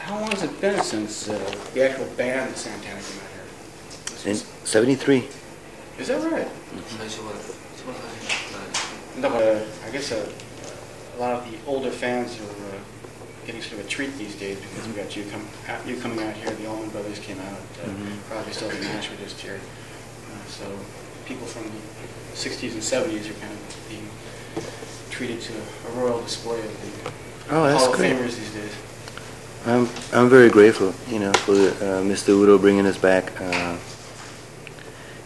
how long has it been since the actual band Santana came out here? In 73. Is that right? I guess a lot of the older fans are getting sort of a treat these days because we got you coming out here. The Allman Brothers came out. Probably still the Nash were just here. So people from the 60s and 70s are kind of being treated to a royal display of the Hall of Famers these days. I'm very grateful, for Mr. Udo bringing us back.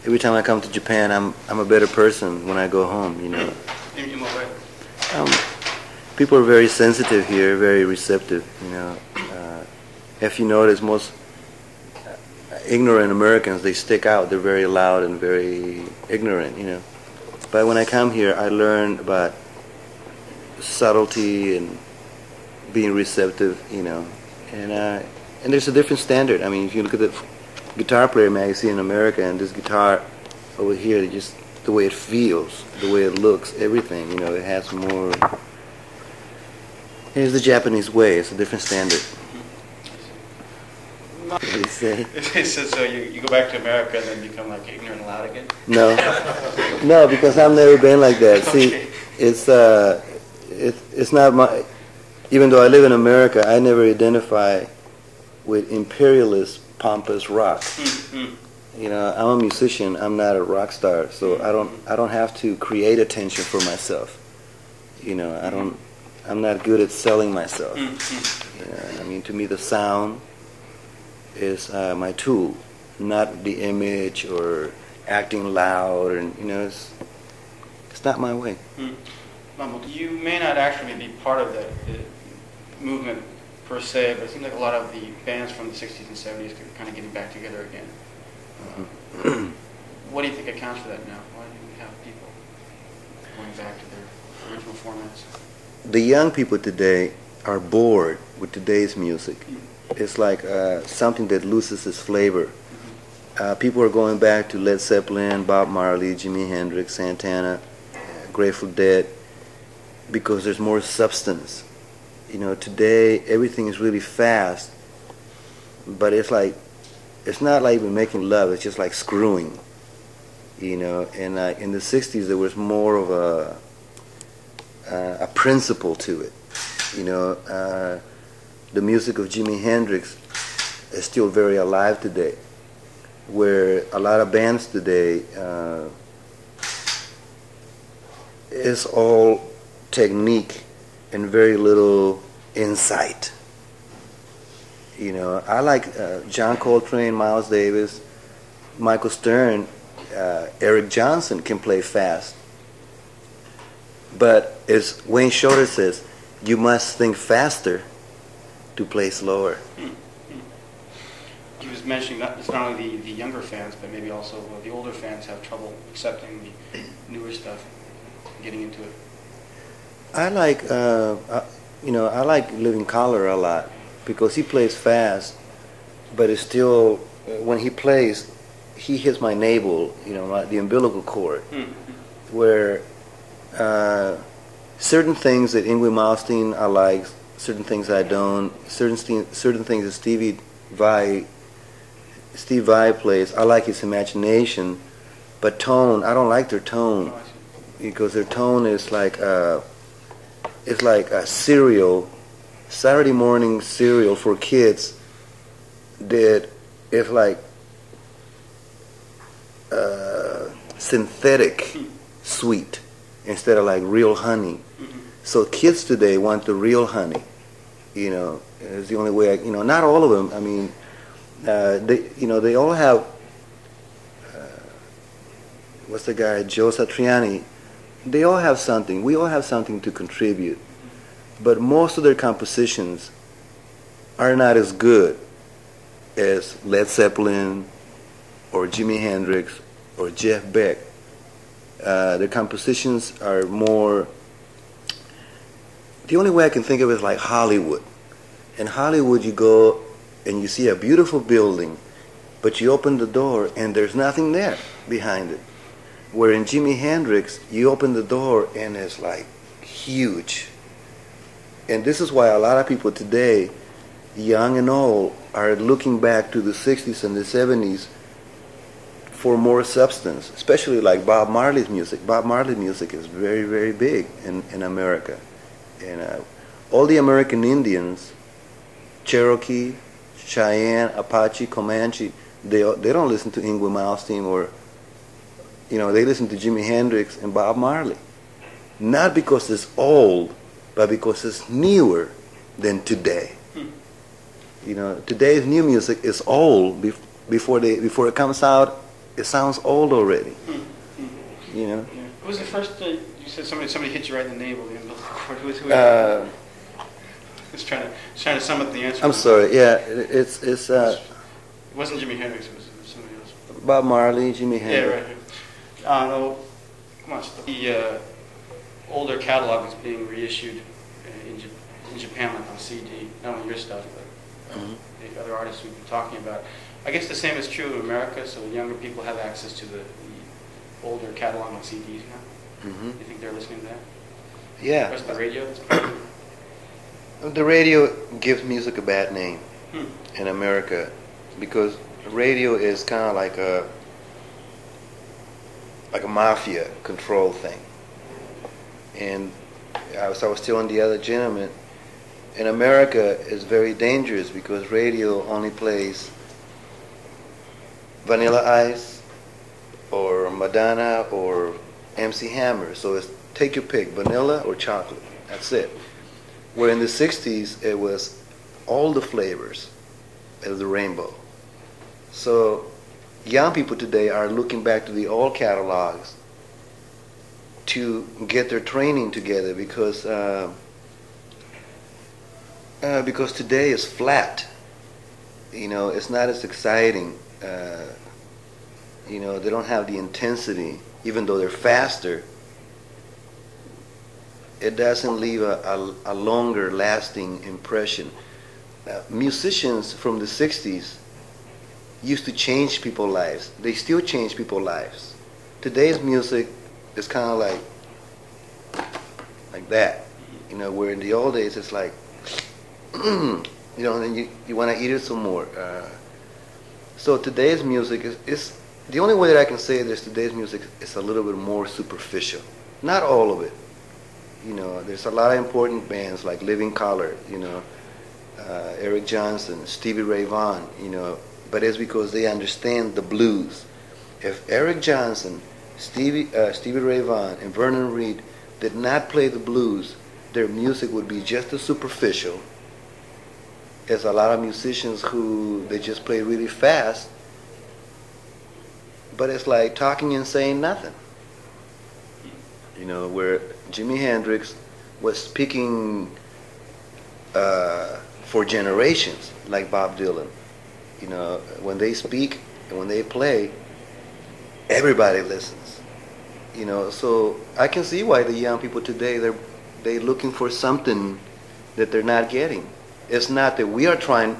Every time I come to Japan, I'm a better person when I go home. In what way? People are very sensitive here, very receptive. If you notice, most ignorant Americans, they stick out. They're very loud and very ignorant. But when I come here, I learn about subtlety and being receptive. And there's a different standard. I mean, if you look at the guitar player magazine in America and this guitar over here, just the way it feels, the way it looks, everything, it has more. Here's the Japanese way. It's a different standard. What do you say? So you go back to America and then become like ignorant and loud again? No, because I've never been like that. See, it's not my. Even though I live in America, I never identify with imperialist, pompous rock. I'm a musician. I'm not a rock star, so I don't have to create attention for myself. I'm not good at selling myself. To me, the sound is my tool, not the image or acting loud, and it's not my way. You may not actually be part of the movement per se, but it seems like a lot of the bands from the 60s and 70s are kind of getting back together again. What do you think accounts for that now? Why do we have people going back to their original formats? The young people today are bored with today's music. It's like something that loses its flavor. People are going back to Led Zeppelin, Bob Marley, Jimi Hendrix, Santana, Grateful Dead, because there's more substance. Today everything is really fast, but it's not like we're making love. It's just like screwing. And in the 60s there was more of a principle to it. The music of Jimi Hendrix is still very alive today, where a lot of bands today is all technique and very little insight. I like John Coltrane, Miles Davis, Michael Stern, Eric Johnson can play fast. But as Wayne Shorter says, you must think faster to play slower. He was mentioning that it's not only the younger fans, but maybe also the older fans have trouble accepting the newer stuff, getting into it. I like Living Colour a lot because he plays fast, but it's still, when he plays, he hits my navel, the umbilical cord, where certain things that Yngwie Malmsteen I like, certain things I don't, certain things that Steve Vai plays, I like his imagination, but tone, I don't like their tone, because their tone is like it's like a cereal, Saturday morning cereal for kids that is like synthetic sweet instead of like real honey. So kids today want the real honey. It's the only way. Not all of them. I mean, they all have. What's the guy? Joe Satriani. They all have something. We all have something to contribute. But most of their compositions are not as good as Led Zeppelin or Jimi Hendrix or Jeff Beck. Their compositions are more. The only way I can think of it is like Hollywood. In Hollywood, you go and you see a beautiful building, but you open the door and there's nothing there behind it. Where in Jimi Hendrix, you open the door and it's like huge. And this is why a lot of people today young and old, are looking back to the 60s and the 70s for more substance, especially like Bob Marley's music. Bob Marley's music is very, very big in America. And all the American Indians, Cherokee, Cheyenne, Apache, Comanche, they don't listen to Ingrid Malmsteen or, they listen to Jimi Hendrix and Bob Marley. Not because it's old, but because it's newer than today. Today's new music is old. Before it comes out, it sounds old already. What was the first? You said somebody hit you right in the navel. Who was trying to sum up the answer. I'm sorry. Yeah, it's. It wasn't Jimi Hendrix. It was somebody else. Bob Marley, Jimi Hendrix. Yeah, right. No, come on. The older catalog is being reissued in Japan, like on CD. Not only your stuff, but the other artists we've been talking about. I guess the same is true in America, so younger people have access to the older catalog on CDs now. You think they're listening to that? Yeah. Or is the radio? The radio gives music a bad name in America because radio is kind of like a mafia control thing. And I was telling the other gentleman, in America it's very dangerous because radio only plays Vanilla Ice or Madonna or MC Hammer. So it's take your pick, vanilla or chocolate. That's it. Where in the 60s it was all the flavors of the rainbow. So young people today are looking back to the old catalogs to get their training together because today is flat. It's not as exciting. They don't have the intensity, even though they're faster. It doesn't leave a longer lasting impression. Musicians from the 60s used to change people's lives. They still change people's lives. Today's music is kind of like that, where in the old days it's like, and you want to eat it some more. So today's music is the only way that I can say this. Today's music is a little bit more superficial. Not all of it. There's a lot of important bands like Living Colour, Eric Johnson, Stevie Ray Vaughan, but it's because they understand the blues. If Eric Johnson, Stevie Ray Vaughan, and Vernon Reid did not play the blues, their music would be just as superficial as a lot of musicians who they just play really fast, but it's like talking and saying nothing. Where Jimi Hendrix was speaking for generations, like Bob Dylan. When they speak and when they play, everybody listens. So I can see why the young people today, they're looking for something that they're not getting. It's not that we are trying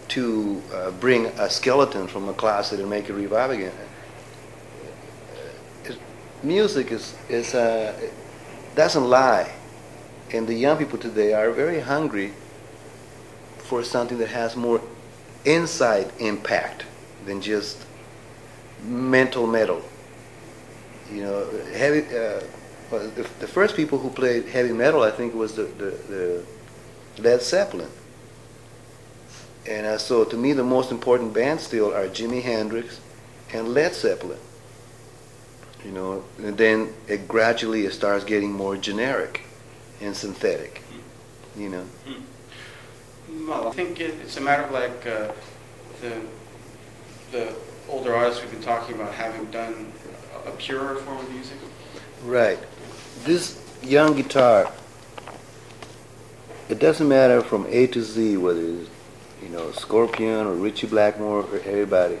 to bring a skeleton from a closet and make it revive again. Music doesn't lie, and the young people today are very hungry for something that has more inside impact than just mental metal. Heavy. The first people who played heavy metal, I think, was the Led Zeppelin. And so to me, the most important bands still are Jimi Hendrix and Led Zeppelin. And then it gradually starts getting more generic and synthetic. Well, I think it's a matter of like the older artists we've been talking about having done a purer form of music. Right. This young guitar, it doesn't matter from A to Z whether it's Scorpion or Richie Blackmore or everybody.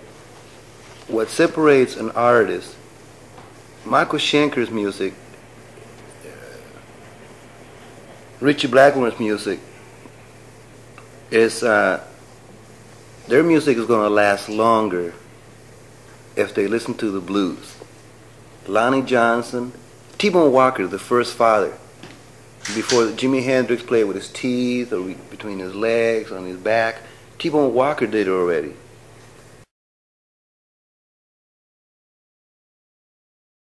What separates an artist, Michael Schenker's music, Richie Blackmore's music, is their music is going to last longer if they listen to the blues. Lonnie Johnson, T-Bone Walker, the first father, Before Jimi Hendrix played with his teeth or between his legs, on his back, T-Bone Walker did it already.